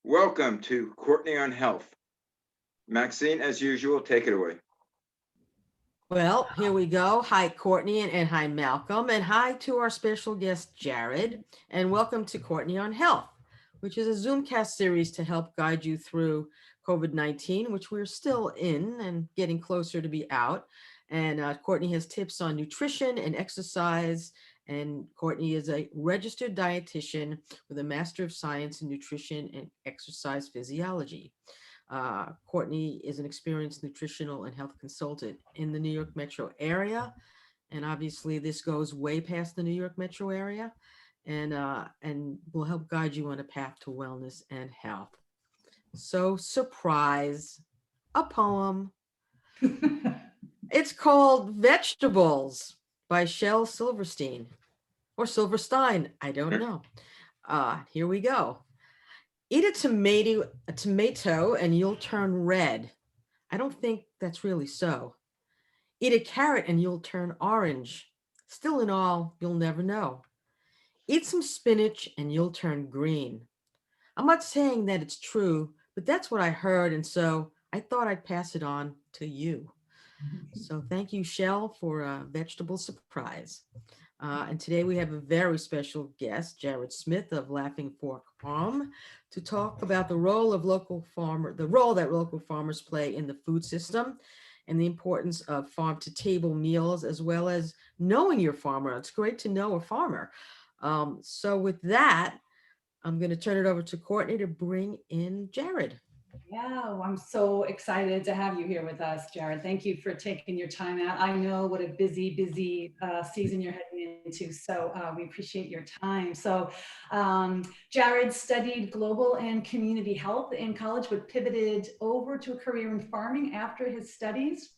Welcome to Courtney on Health. Maxine, as usual, take it away. Well, here we go. Hi, Courtney, and hi, Malcolm, and hi to our special guest, Jared, and welcome to Courtney on Health, which is a Zoomcast series to help guide you through COVID-19, which we're still in and getting closer to be out. And Courtney has tips on nutrition and exercise. And Courtney is a registered dietitian with a Master of Science in Nutrition and Exercise Physiology. Courtney is an experienced nutritional and health consultant in the New York metro area. And obviously, this goes way past the New York metro area and will help guide you on a path to wellness and health. So, surprise, a poem. It's called Vegetables by Shel Silverstein or Silverstein. I don't know. Here we go. Eat a tomato, and you'll turn red. I don't think that's really so. Eat a carrot and you'll turn orange. Still in all, you'll never know. Eat some spinach and you'll turn green. I'm not saying that it's true, but that's what I heard, and so I thought I'd pass it on to you. So thank you, Shell, for a vegetable surprise. And today we have a very special guest, Jared Smith of Laughing Fork Farm, to talk about the role that local farmers play in the food system and the importance of farm to table meals, as well as knowing your farmer. It's great to know a farmer. So with that, I'm going to turn it over to Courtney to bring in Jared. Yeah, well, I'm so excited to have you here with us, Jared. Thank you for taking your time out. I know what a busy season you're heading into, so we appreciate your time. So Jared studied global and community health in college, but pivoted over to a career in farming after his studies.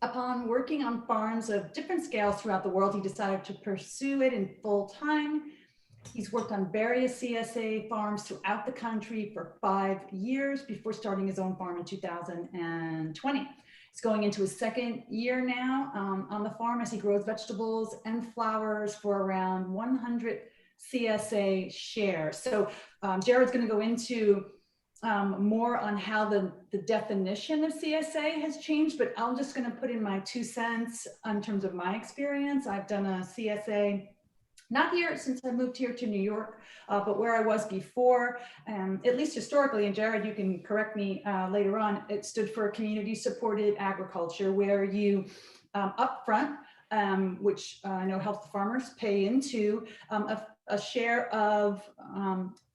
Upon working on farms of different scales throughout the world, he decided to pursue it in full time. He's worked on various CSA farms throughout the country for 5 years before starting his own farm in 2020. He's going into his second year now on the farm as he grows vegetables and flowers for around 100 CSA shares. So Jared's going to go into more on how the definition of CSA has changed, but I'm just going to put in my 2 cents in terms of my experience. I've done a CSA not here since I moved here to New York, but where I was before, at least historically, and Jared, you can correct me later on, it stood for community supported agriculture, where you upfront, which I know helps the farmers pay into a share of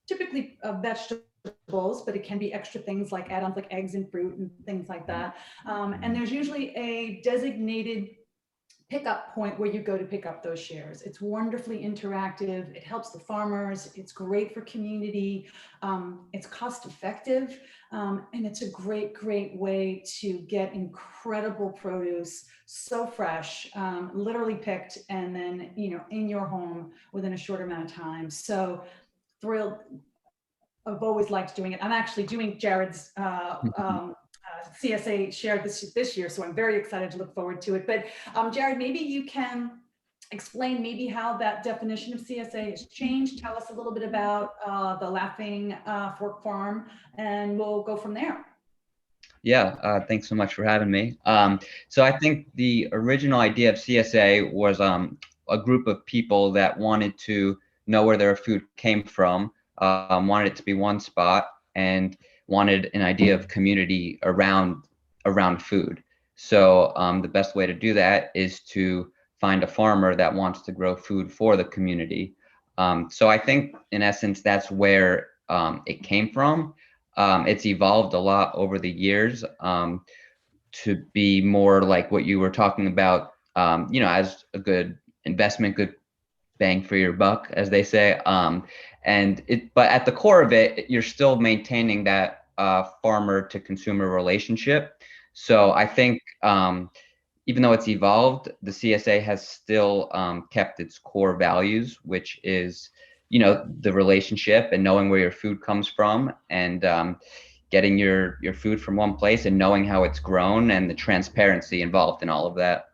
typically vegetables, but it can be extra things like add-ons like eggs and fruit and things like that. And there's usually a designated pickup point where you go to pick up those shares. It's wonderfully interactive. It helps the farmers. It's great for community. It's cost effective. And it's a great way to get incredible produce, so fresh, literally picked, and then, in your home within a short amount of time. So thrilled. I've always liked doing it. I'm actually doing Jared's CSA shared this year, so I'm very excited to look forward to it. But Jared, maybe you can explain maybe how that definition of CSA has changed. Tell us a little bit about the Laughing Fork Farm, and we'll go from there. Yeah, thanks so much for having me. So I think the original idea of CSA was a group of people that wanted to know where their food came from, wanted it to be one spot, and wanted an idea of community around food. So the best way to do that is to find a farmer that wants to grow food for the community. So I think in essence that's where it came from. It's evolved a lot over the years to be more like what you were talking about, as a good investment, good bang for your buck, as they say. But at the core of it, you're still maintaining that farmer to consumer relationship. So I think even though it's evolved, the CSA has still kept its core values, which is, the relationship and knowing where your food comes from, and getting your food from one place and knowing how it's grown, and the transparency involved in all of that.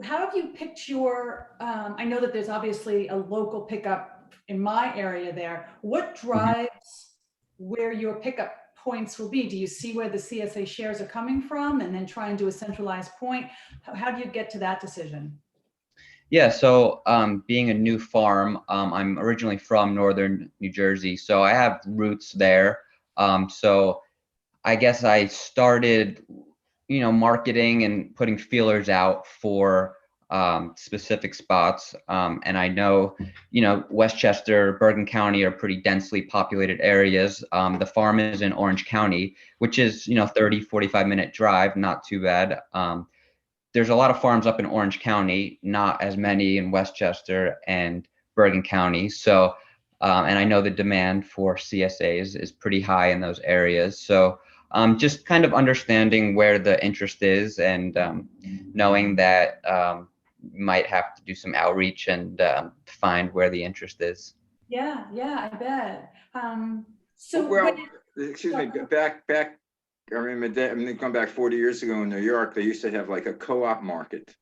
How have you picked your, I know that there's obviously a local pickup in my area there, what drives where your pickup points will be? Do you see where the CSA shares are coming from and then try and do a centralized point? How do you get to that decision? Yeah, so being a new farm, I'm originally from northern New Jersey, so I have roots there. So I guess I started, marketing and putting feelers out for specific spots. And I know, Westchester, Bergen County are pretty densely populated areas. The farm is in Orange County, which is, 30, 45-minute drive, not too bad. There's a lot of farms up in Orange County, not as many in Westchester and Bergen County. So, and I know the demand for CSAs is pretty high in those areas. So, just kind of understanding where the interest is and knowing that might have to do some outreach and find where the interest is. Yeah, I bet. So Well, when, excuse me, back, I remember going back 40 years ago in New York, they used to have like a co-op market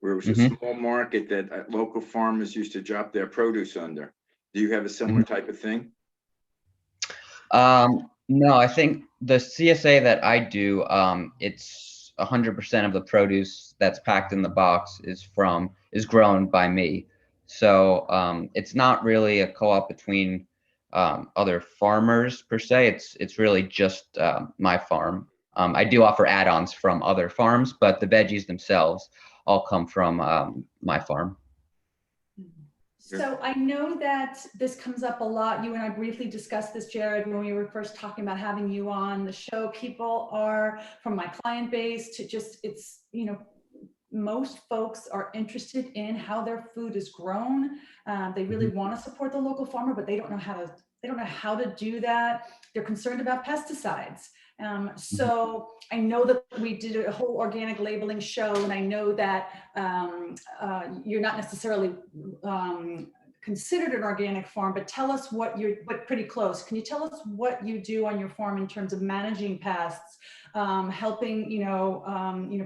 where it was a small market that local farmers used to drop their produce under. Do you have a similar type of thing? No, I think the CSA that I do, it's 100% of the produce that's packed in the box is grown by me. So it's not really a co-op between other farmers per se. It's really just my farm. I do offer add-ons from other farms, but the veggies themselves all come from my farm. so I know that this comes up a lot. You and I briefly discussed this, Jared, when we were first talking about having you on the show. People are, from my client base to just, it's, most folks are interested in how their food is grown. They really want to support the local farmer, but they don't know how to do that. They're concerned about pesticides. So I know that we did a whole organic labeling show, and I know that you're not necessarily considered an organic farm, but tell us but pretty close. Can you tell us what you do on your farm in terms of managing pests, helping,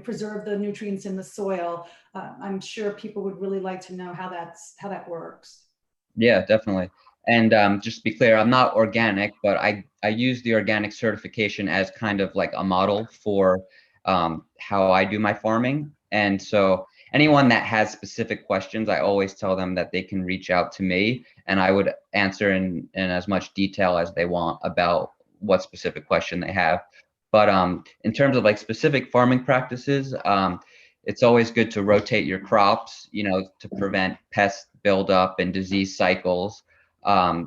preserve the nutrients in the soil? I'm sure people would really like to know how that works. Yeah, definitely. And just to be clear, I'm not organic, but I use the organic certification as kind of like a model for how I do my farming. And so anyone that has specific questions, I always tell them that they can reach out to me, and I would answer in as much detail as they want about what specific question they have. But in terms of like specific farming practices, it's always good to rotate your crops, to prevent pest buildup and disease cycles.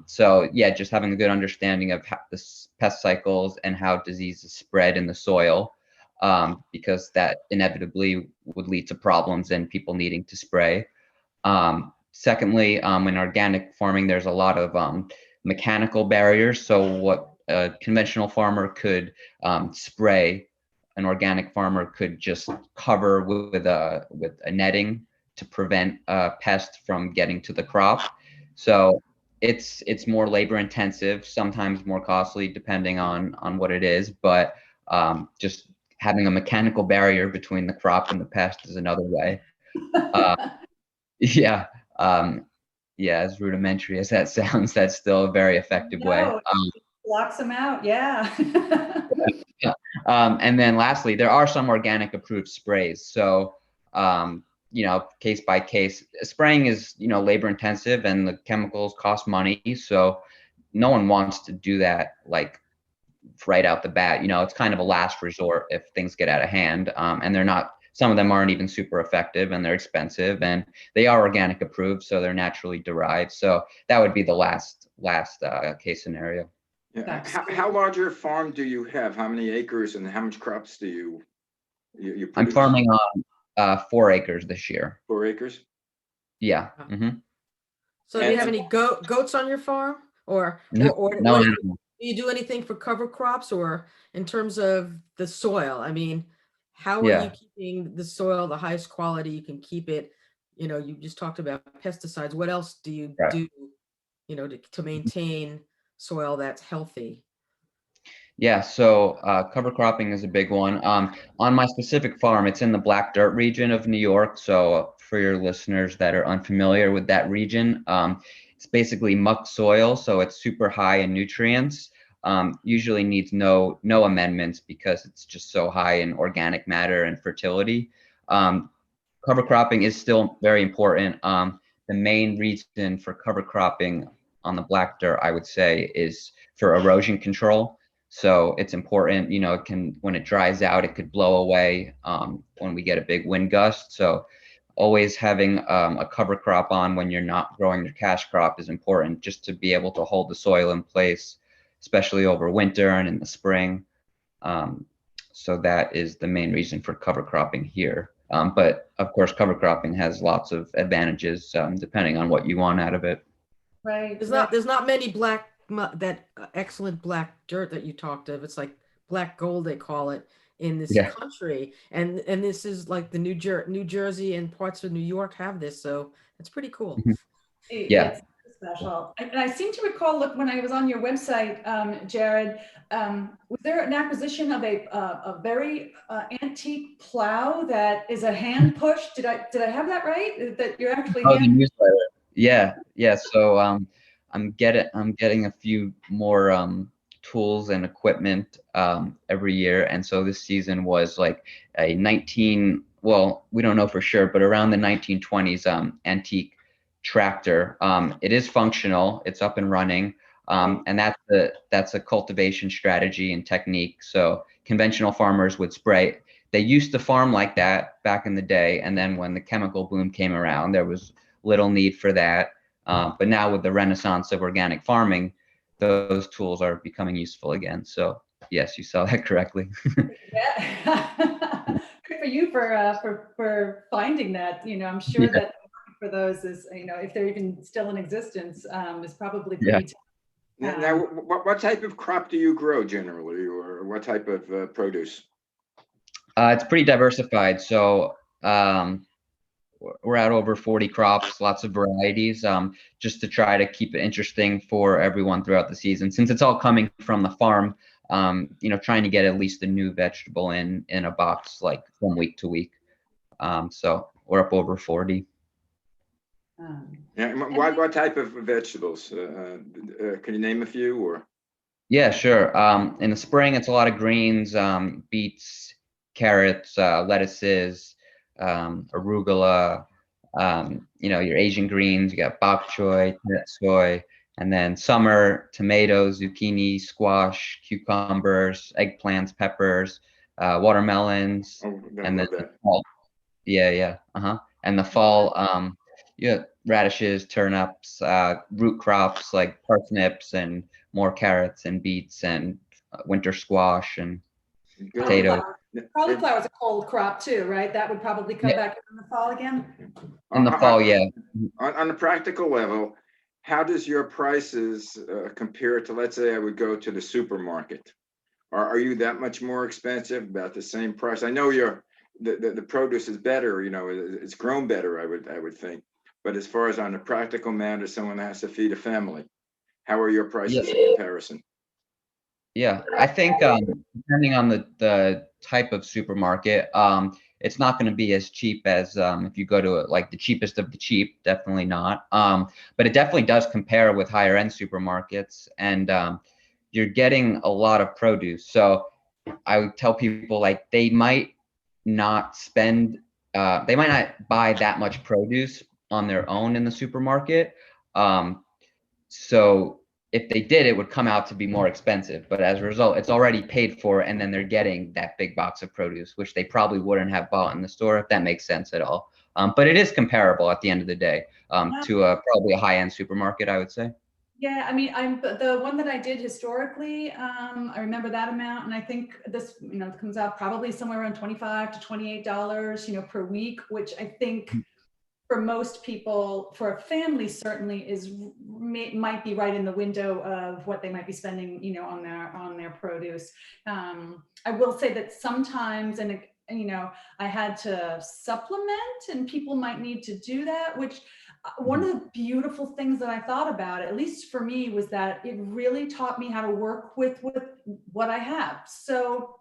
So yeah, just having a good understanding of how the pest cycles and how diseases spread in the soil, because that inevitably would lead to problems and people needing to spray. Secondly, in organic farming, there's a lot of mechanical barriers. So what a conventional farmer could spray, an organic farmer could just cover with a netting to prevent pests from getting to the crop. So it's more labor intensive, sometimes more costly depending on what it is, but just having a mechanical barrier between the crop and the pest is another way. Yeah, as rudimentary as that sounds, that's still a very effective way. Blocks them out, yeah. Yeah. And then lastly, there are some organic approved sprays. So, case by case, spraying is, labor intensive and the chemicals cost money. So no one wants to do that like right out the bat. It's kind of a last resort if things get out of hand. And some of them aren't even super effective, and they're expensive, and they are organic approved, so they're naturally derived. So that would be the last case scenario. Yeah. How large a farm do you have? How many acres and how much crops do you produce? I'm farming on 4 acres this year. 4 acres? Yeah. So do you have any goats on your farm, or No do you do anything for cover crops, or in terms of the soil? I mean, how are you keeping the soil the highest quality you can keep it? You just talked about pesticides. What else do you do, to maintain soil that's healthy? Yeah, so cover cropping is a big one. On my specific farm, it's in the Black Dirt region of New York. So for your listeners that are unfamiliar with that region, It's basically muck soil, so it's super high in nutrients. Usually needs no amendments because it's just so high in organic matter and fertility. Cover cropping is still very important. The main reason for cover cropping on the black dirt, I would say, is for erosion control. So it's important, you know, it can, when it dries out, it could blow away when we get a big wind gust. So always having a cover crop on when you're not growing your cash crop is important, just to be able to hold the soil in place, especially over winter and in the spring. So that is the main reason for cover cropping here. But of course, cover cropping has lots of advantages depending on what you want out of it. Right. There's not many that excellent black dirt that you talked of. It's like black gold, they call it in this Yeah. country. And this is like the New Jersey and parts of New York have this. So it's pretty cool. Yeah. It's special. And I seem to recall, look, when I was on your website, Jared, was there an acquisition of a very antique plow that is a hand push? Did I have that right? That you're actually Oh, the newsletter. Yeah, yeah. So I'm getting a few more tools and equipment every year, and so this season was like a well, we don't know for sure, but around the 1920s antique tractor. It is functional. It's up and running. And that's a cultivation strategy and technique. So conventional farmers would spray. They used to farm like that back in the day, and then when the chemical boom came around, there was little need for that. But now with the renaissance of organic farming, those tools are becoming useful again. So yes, you saw that correctly. Yeah. Good for you for finding that. You know, I'm sure that for those is, you know, if they're even still in existence, is probably pretty tough. Now, what type of crop do you grow generally, or what type of produce? It's pretty diversified. So we're at over 40 crops, lots of varieties, just to try to keep it interesting for everyone throughout the season. Since it's all coming from the farm, you know, trying to get at least a new vegetable in a box, like from week to week. So we're up over 40. Yeah, what type of vegetables? Can you name a few, or? Yeah, sure. In the spring, it's a lot of greens, beets, carrots, lettuces, arugula, you know, your Asian greens. You got bok choy, soy, and then summer, tomatoes, zucchini, squash, cucumbers, eggplants, peppers, watermelons, Oh, I and then love that. fall. Yeah. And the fall, yeah, radishes, turnips, root crops like parsnips and more carrots and beets and winter squash and Good. potatoes. Cauliflower is a cold crop too, right? That would probably come Yeah. back in the fall again. In the fall, yeah. On a practical level, how does your prices compare to, let's say I would go to the supermarket? Are you that much more expensive, about the same price? I know the produce is better, you know, it's grown better, I would think. But as far as on a practical matter, someone that has to feed a family, how are your prices in comparison? Yeah, I think depending on the type of supermarket, it's not going to be as cheap as if you go to like the cheapest of the cheap. Definitely not. But it definitely does compare with higher end supermarkets, and you're getting a lot of produce. So I would tell people, like, they might not buy that much produce on their own in the supermarket. So if they did, it would come out to be more expensive. But as a result, it's already paid for, and then they're getting that big box of produce, which they probably wouldn't have bought in the store, if that makes sense at all. But it is comparable at the end of the day to probably a high-end supermarket, I would say. Yeah, I mean, I'm the one that I did historically. I remember that amount, and I think this, you know, comes out probably somewhere around $25 to $28, you know, per week, which I think for most people, for a family, certainly might be right in the window of what they might be spending, you know, on their produce. I will say that sometimes, and you know, I had to supplement, and people might need to do that, which. One of the beautiful things that I thought about, at least for me, was that it really taught me how to work with what I have. So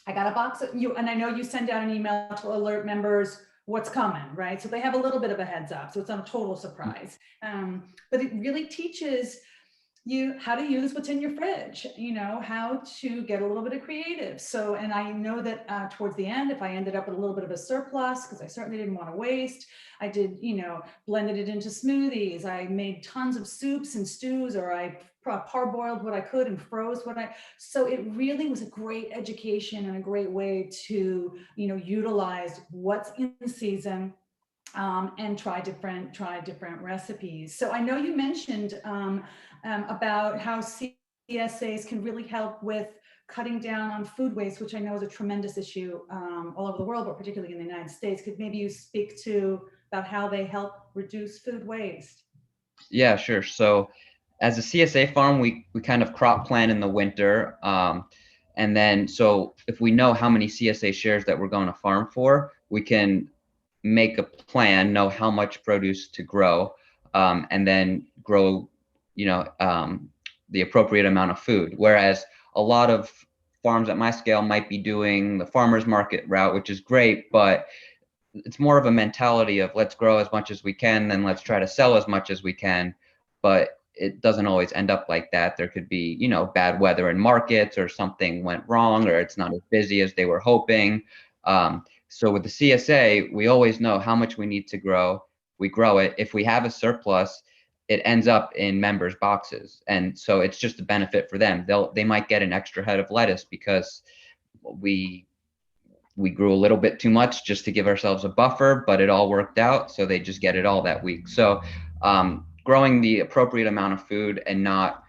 I got a box of you, and I know you send out an email to alert members what's coming, right? So they have a little bit of a heads up. So it's not a total surprise. But it really teaches you how to use what's in your fridge, how to get a little bit of creative. So, and I know that towards the end, if I ended up with a little bit of a surplus, because I certainly didn't want to waste, I did, blended it into smoothies. I made tons of soups and stews, or I parboiled what I could and froze so it really was a great education and a great way to, utilize what's in season, and try different recipes. So I know you mentioned about how CSAs can really help with cutting down on food waste, which I know is a tremendous issue all over the world, but particularly in the United States. Could maybe you speak to about how they help reduce food waste? Yeah, sure. So as a CSA farm, we kind of crop plan in the winter. And then, so if we know how many CSA shares that we're going to farm for, we can make a plan, know how much produce to grow, and then grow, the appropriate amount of food. Whereas a lot of farms at my scale might be doing the farmer's market route, which is great, but it's more of a mentality of let's grow as much as we can, then let's try to sell as much as we can. But it doesn't always end up like that. There could be, bad weather in markets, or something went wrong, or it's not as busy as they were hoping. So with the CSA, we always know how much we need to grow. We grow it. If we have a surplus, it ends up in members' boxes. And so it's just a benefit for them. They might get an extra head of lettuce because we grew a little bit too much just to give ourselves a buffer, but it all worked out. So they just get it all that week. So growing the appropriate amount of food and not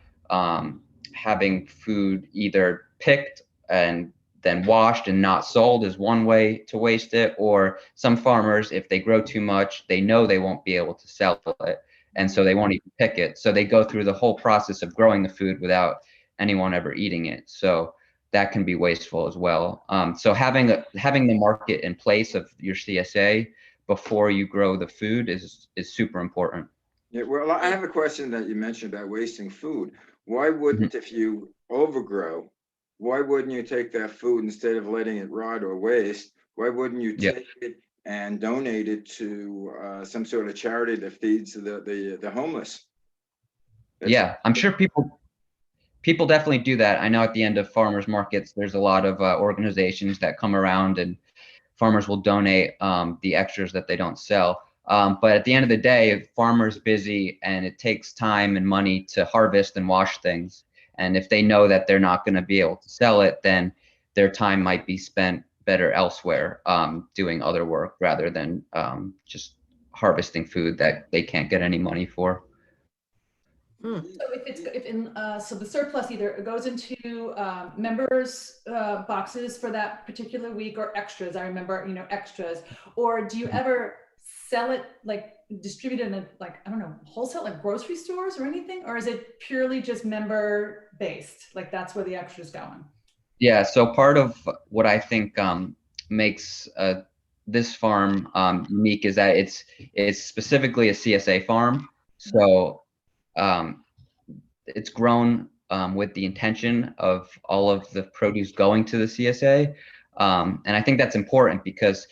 having food either picked and then washed and not sold is one way to waste it. Or some farmers, if they grow too much, they know they won't be able to sell it. And so they won't even pick it. So they go through the whole process of growing the food without anyone ever eating it. So that can be wasteful as well. So having the market in place of your CSA before you grow the food is super important. Yeah, well, I have a question that you mentioned about wasting food. Why wouldn't, if you overgrow, why wouldn't you take that food instead of letting it rot or waste? Why wouldn't you Yeah. take it and donate it to some sort of charity that feeds the homeless? Yeah, I'm sure people definitely do that. I know at the end of farmers markets, there's a lot of organizations that come around, and farmers will donate the extras that they don't sell. But at the end of the day, if farmers busy and it takes time and money to harvest and wash things, and if they know that they're not going to be able to sell it, then their time might be spent better elsewhere, doing other work rather than just harvesting food that they can't get any money for. So so the surplus either goes into members' boxes for that particular week, or extras. I remember, extras. Or do you ever sell it, like distribute it in a, like, I don't know, wholesale, like grocery stores or anything? Or is it purely just member based? Like that's where the extras going? Yeah. So part of what I think makes this farm unique is that it's specifically a CSA farm. So it's grown with the intention of all of the produce going to the CSA. And I think that's important because,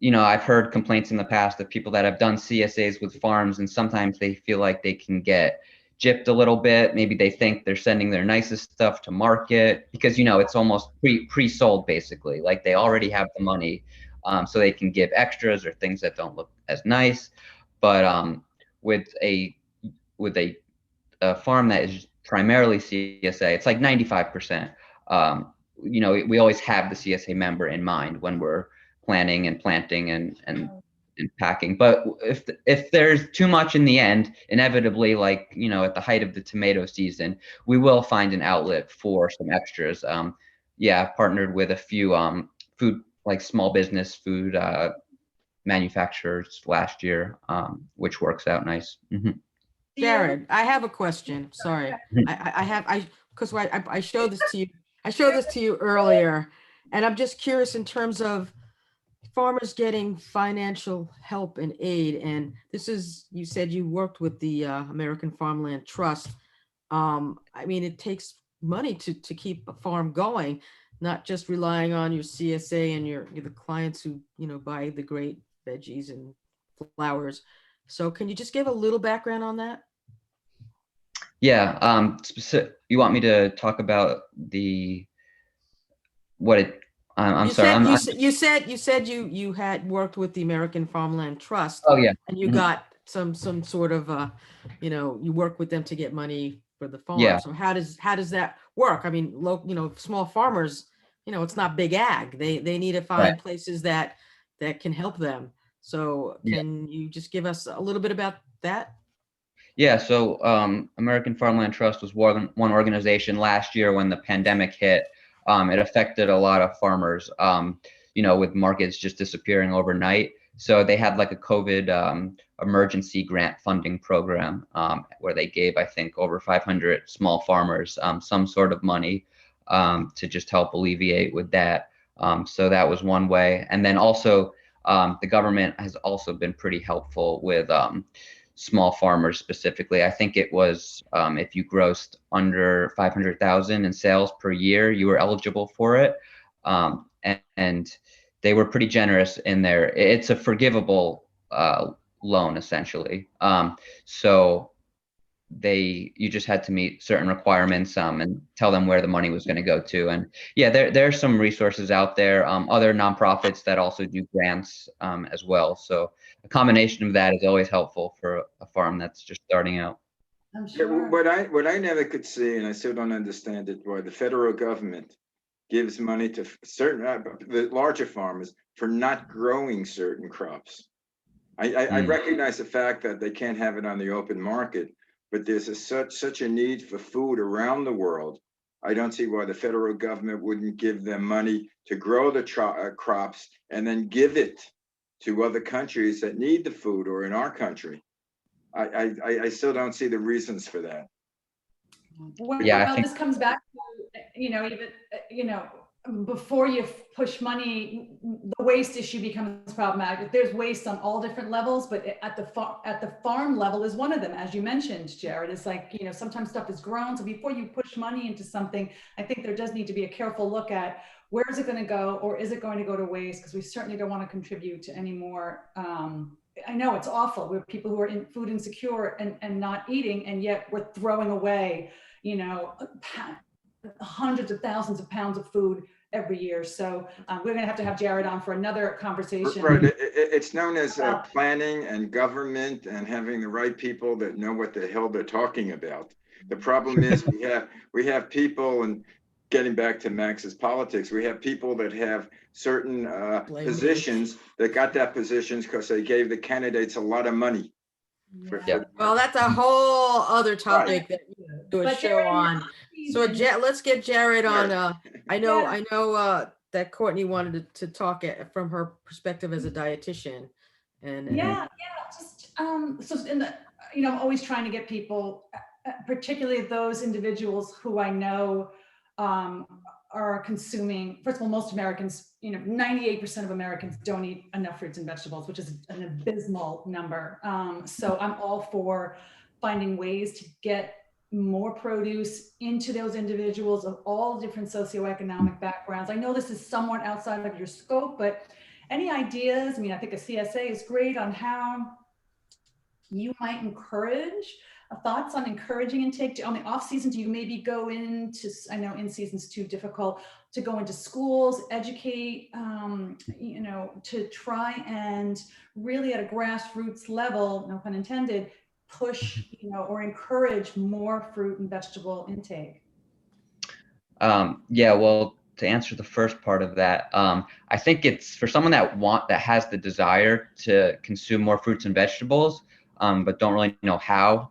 I've heard complaints in the past of people that have done CSAs with farms, and sometimes they feel like they can get gypped a little bit. Maybe they think they're sending their nicest stuff to market because, it's almost pre-sold basically, like they already have the money. So they can give extras or things that don't look as nice. But with a farm that is primarily CSA, it's like 95%. We always have the CSA member in mind when we're planning and planting and packing. But if there's too much in the end, inevitably, like, at the height of the tomato season, we will find an outlet for some extras. I've partnered with a few food, like small business food manufacturers last year, which works out nice. Mm-hmm. Jared, I have a question. Sorry. Because I showed this to you. I showed this to you earlier, and I'm just curious in terms of farmers getting financial help and aid. And this is, you said you worked with the American Farmland Trust. I mean, it takes money to keep a farm going, not just relying on your CSA and the clients who, buy the great veggies and flowers. So can you just give a little background on that? Yeah. You want me to talk about what it? I'm You sorry. said you had worked with the American Farmland Trust, Oh yeah. and you Mhm. got some sort of you work with them to get money for the farm. Yeah. So how does that work? I mean, small farmers, it's not big ag. They need to Right. find places that can help them. So Yeah. can you just give us a little bit about that? Yeah, so American Farmland Trust was one organization last year when the pandemic hit. It affected a lot of farmers, with markets just disappearing overnight. So they had like a COVID emergency grant funding program where they gave, I think, over 500 small farmers some sort of money to just help alleviate with that. So that was one way. And then also the government has also been pretty helpful with small farmers specifically. I think it was if you grossed under 500,000 in sales per year, you were eligible for it. And they were pretty generous in there. It's a forgivable loan essentially. So you just had to meet certain requirements and tell them where the money was going to go to. And yeah, there's some resources out there, other nonprofits that also do grants as well. So a combination of that is always helpful for a farm that's just starting out. I'm Yeah, sure. what I never could see, and I still don't understand it, why the federal government gives money to certain the larger farmers for not growing certain crops. I recognize the fact that they can't have it on the open market, but there's such a need for food around the world. I don't see why the federal government wouldn't give them money to grow the crops and then give it to other countries that need the food, or in our country. I still don't see the reasons for that. Well, Yeah, I think this comes back to, even, before you push money, the waste issue becomes problematic. There's waste on all different levels, but at the farm level is one of them, as you mentioned, Jared. It's like, sometimes stuff is grown. So before you push money into something, I think there does need to be a careful look at where is it going to go, or is it going to go to waste? Because we certainly don't want to contribute to any more. I know it's awful. We're people who are food insecure and not eating, and yet we're throwing away, hundreds of thousands of pounds of food every year. So we're going to have Jared on for another conversation. Right. It's known as planning and government and having the right people that know what the hell they're talking about. The problem is we have people, and getting back to Max's politics, we have people that have certain positions that got that positions because they gave the candidates a lot of money. Well, that's a whole other topic that we do a But show on. So let's get Jared on. I know that Courtney wanted to talk from her perspective as a dietitian. Just so in the, I'm always trying to get people, particularly those individuals who I know are consuming. First of all, most Americans, 98% of Americans don't eat enough fruits and vegetables, which is an abysmal number. So I'm all for finding ways to get more produce into those individuals of all different socioeconomic backgrounds. I know this is somewhat outside of your scope, but any ideas? I mean, I think a CSA is great on how you might encourage. Thoughts on encouraging intake on the off season? Do you maybe go into, I know in season's too difficult to go into schools, educate, to try and really at a grassroots level, no pun intended, push, or encourage more fruit and vegetable intake? Yeah, well, to answer the first part of that, I think it's for someone that has the desire to consume more fruits and vegetables, but don't really know how.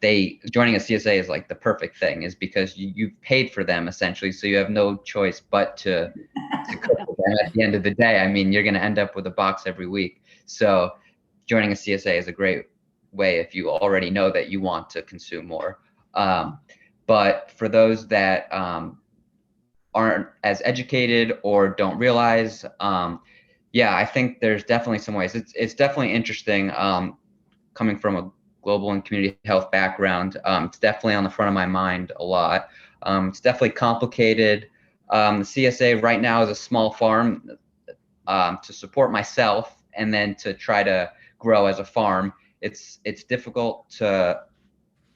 Joining a CSA is like the perfect thing, is because you've paid for them essentially, so you have no choice but to cook for them at the end of the day. I mean, you're going to end up with a box every week. So joining a CSA is a great way if you already know that you want to consume more. But for those that aren't as educated or don't realize, I think there's definitely some ways. It's definitely interesting. Coming from a global and community health background, it's definitely on the front of my mind a lot. It's definitely complicated. The CSA right now is a small farm. To support myself and then to try to grow as a farm. It's difficult to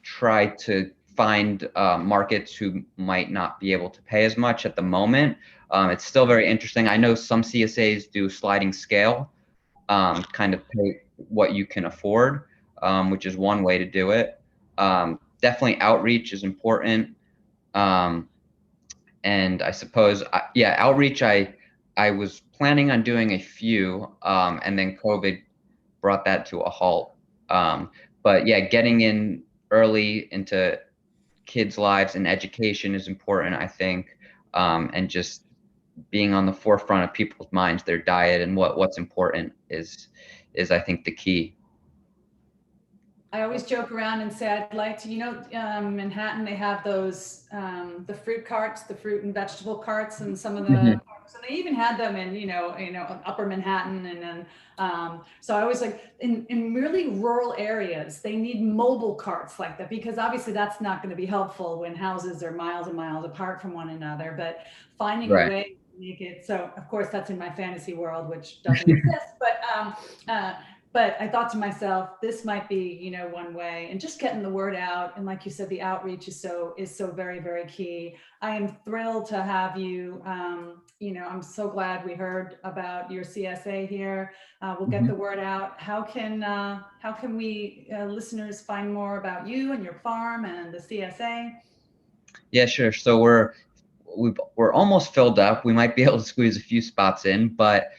try to find markets who might not be able to pay as much at the moment. It's still very interesting. I know some CSAs do sliding scale, kind of pay what you can afford, which is one way to do it. Definitely outreach is important. And I suppose, yeah, outreach, I was planning on doing a few, and then COVID brought that to a halt. But yeah, getting in early into kids' lives and education is important, I think, and just being on the forefront of people's minds, their diet and what's important is I think the key. I always joke around and say I'd like to, Manhattan, they have those, the fruit carts, the fruit and vegetable carts, and some of the, so they even had them in, upper Manhattan. And then, so I always like in really rural areas, they need mobile carts like that, because obviously that's not going to be helpful when houses are miles and miles apart from one another, but finding a way to make it. So of course that's in my fantasy world, which doesn't exist, but I thought to myself, this might be, one way, and just getting the word out. And like you said, the outreach is so very, very key. I am thrilled to have you. I'm so glad we heard about your CSA here. We'll get the word out. How can we listeners find more about you and your farm and the CSA? Yeah, sure. So we're almost filled up. We might be able to squeeze a few spots in, but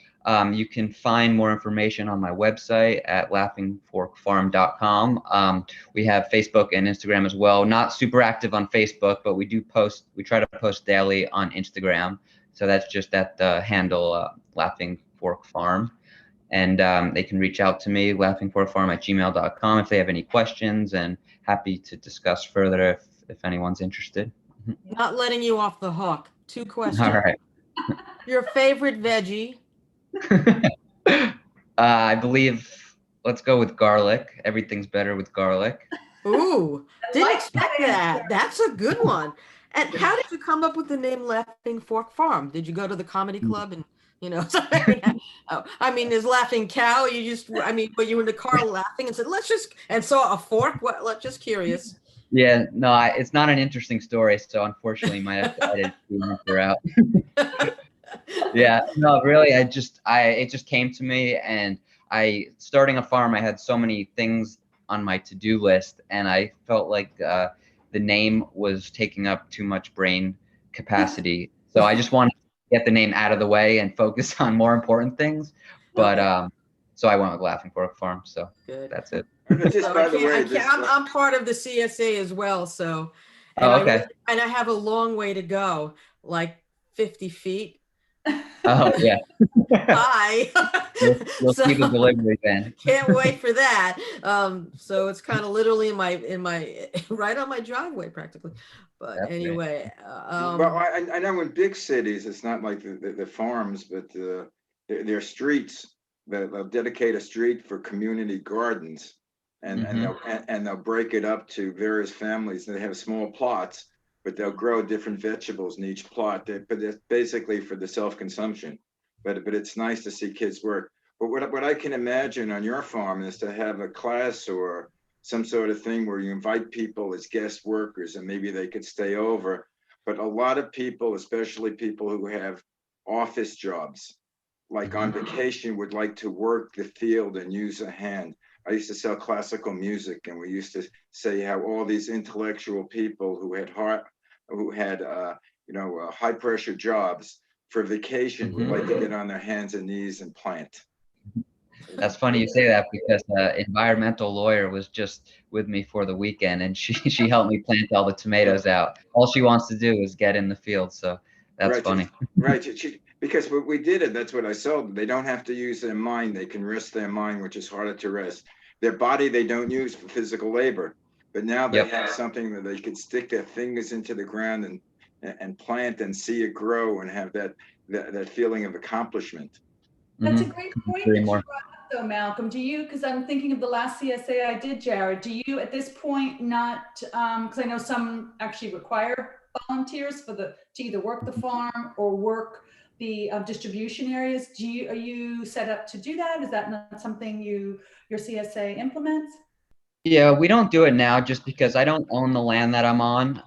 you can find more information on my website at laughingforkfarm.com. We have Facebook and Instagram as well. Not super active on Facebook, but we try to post daily on Instagram. So that's just at the handle Laughing Fork Farm. And they can reach out to me, laughingforkfarm@gmail.com, if they have any questions, and happy to discuss further if anyone's interested. Not letting you off the hook. 2 questions. All right. Your favorite veggie? I believe, let's go with garlic. Everything's better with garlic. Ooh, didn't expect that. That's a good one. And how did you come up with the name Laughing Fork Farm? Did you go to the comedy club and, something? I mean, there's Laughing Cow. But you were in the car laughing and said, and saw a fork? What? Just curious. Yeah, no, it's not an interesting story, so unfortunately, you might have to edit the answer out. Yeah, no, really, it just came to me, and starting a farm, I had so many things on my to-do list, and I felt like the name was taking up too much brain capacity. So I just wanted to get the name out of the way and focus on more important things. But so I went with Laughing Fork Farm. So Good. That's it. Just by the way, I'm part of the CSA as well. So, okay. I have a long way to go, like 50 feet. Oh yeah. Hi. You'll see the delivery then. Can't wait for that. So it's kind of literally in my right on my driveway practically. But That's anyway, well, I know in big cities it's not like the farms, but their streets. They'll dedicate a street for community gardens, and they'll break it up to various families. They have small plots, but they'll grow different vegetables in each plot. But it's basically for the self-consumption. But it's nice to see kids work. But what I can imagine on your farm is to have a class or some sort of thing where you invite people as guest workers, and maybe they could stay over. But a lot of people, especially people who have office jobs, like on vacation, would like to work the field and use a hand. I used to sell classical music, and we used to say how all these intellectual people who had high pressure jobs for vacation would like to get on their hands and knees and plant. That's funny you say that, because environmental lawyer was just with me for the weekend, and she helped me plant all the tomatoes out. All she wants to do is get in the field, so that's funny. Right, because we did it. That's what I sold. They don't have to use their mind. They can rest their mind, which is harder to rest. Their body they don't use for physical labor, but now they have something that they could stick their fingers into the ground and plant and see it grow and have that feeling of accomplishment. That's a great point that you brought up, though, Malcolm. Do you, because I'm thinking of the last CSA I did, Jared, do you at this point not, because I know some actually require volunteers to either work the farm or work the distribution areas. Are you set up to do that? Is that not something your CSA implements? Yeah, we don't do it now just because I don't own the land that I'm on.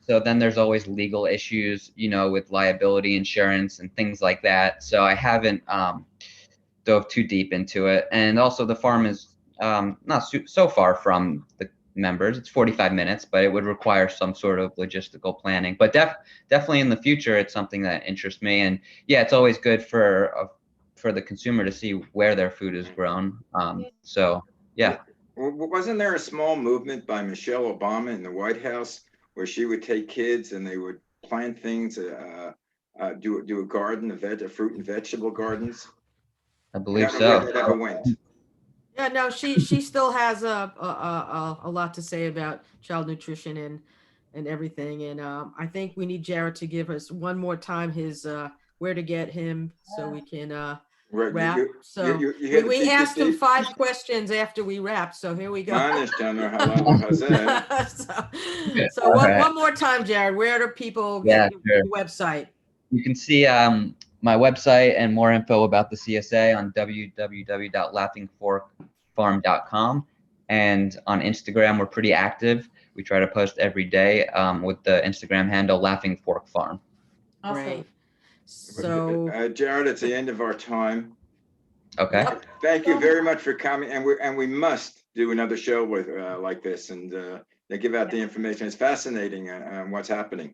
So then there's always legal issues, with liability insurance and things like that. So I haven't dove too deep into it. And also the farm is not so far from the members. It's 45 minutes, but it would require some sort of logistical planning. But definitely in the future, it's something that interests me. And yeah, it's always good for the consumer to see where their food is grown. So yeah. Wasn't there a small movement by Michelle Obama in the White House where she would take kids and they would plant things, do a garden, a fruit and vegetable gardens? I believe I don't know so. where that ever went. Yeah, no, she still has a lot to say about child nutrition and everything. And I think we need Jared to give us one more time his where to get him so we can Right, wrap. So you hear the we asked him PPP? 5 questions after we wrapped. So here we go. How's that? So one more time, Jared, where do people get your website? You can see my website and more info about the CSA on www.laughingforkfarm.com. And on Instagram, we're pretty active. We try to post every day with the Instagram handle Laughing Fork Farm. Awesome. Great. So Jared, it's the end of our time. Okay. Yep. Thank you very much for coming, and we must do another show with like this and give out the information. It's fascinating on what's happening.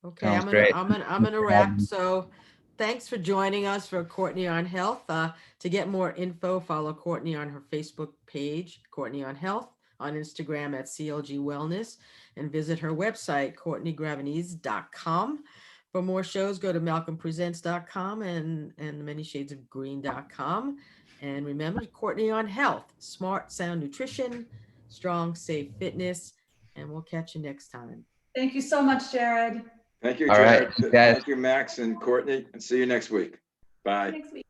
okay, Sounds I'm great. gonna wrap. So thanks for joining us for Courtney on Health. To get more info, follow Courtney on her Facebook page, Courtney on Health, on Instagram at CLG Wellness, and visit her website, CourtneyGravenese.com. For more shows, go to malcolmpresents.com and manyshadesofgreen.com. And remember, Courtney on Health, smart, sound nutrition, strong, safe fitness, and we'll catch you next time. Thank you so much, Jared. Thank you, All Jared. right, guys. Thank you, Max and Courtney, and see you next week. Bye. Next week.